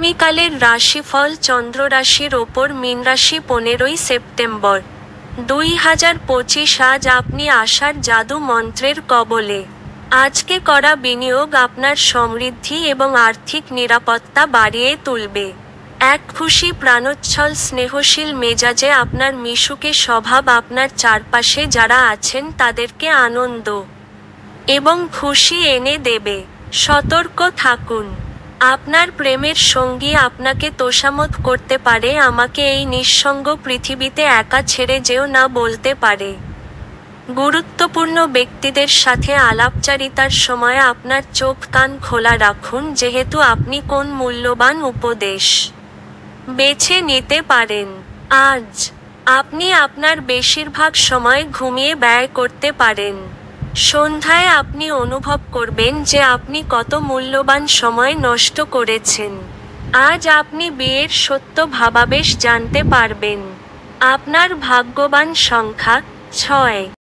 আগামীকালের রাশিফল চন্দ্র রাশির ওপর মীন রাশি 15ই সেপ্টেম্বর 2025। আজ আপনি আশার জাদু মন্ত্রের কবলে। আজকে করা বিনিয়োগ আপনার সমৃদ্ধি এবং আর্থিক নিরাপত্তা বাড়িয়ে তুলবে। এক খুশি প্রাণোচ্ছল স্নেহশীল মেজাজে আপনার মিশুকে স্বভাব আপনার চারপাশে যারা আছেন তাদেরকে আনন্দ এবং খুশি এনে দেবে। সতর্ক থাকুন, আপনার প্রেমের সঙ্গী আপনাকে তোষামোদ করতে পারে, আমাকে এই নিঃসঙ্গ পৃথিবীতে একা ছেড়ে যেও না বলতে পারে। গুরুত্বপূর্ণ ব্যক্তিদের সাথে আলাপচারিতার সময় আপনার চোখ কান খোলা রাখুন, যেহেতু আপনি কোন মূল্যবান উপদেশ বেছে নিতে পারেন। আজ আপনি আপনার বেশিরভাগ সময় ঘুমিয়ে ব্যয় করতে পারেন। সন্ধ্যায় আপনি অনুভব করবেন যে আপনি কত মূল্যবান সময় নষ্ট করেছেন। আজ আপনি বিয়ের সত্য ভাবাবেশ জানতে পারবেন। আপনার ভাগ্যবান সংখ্যা 6।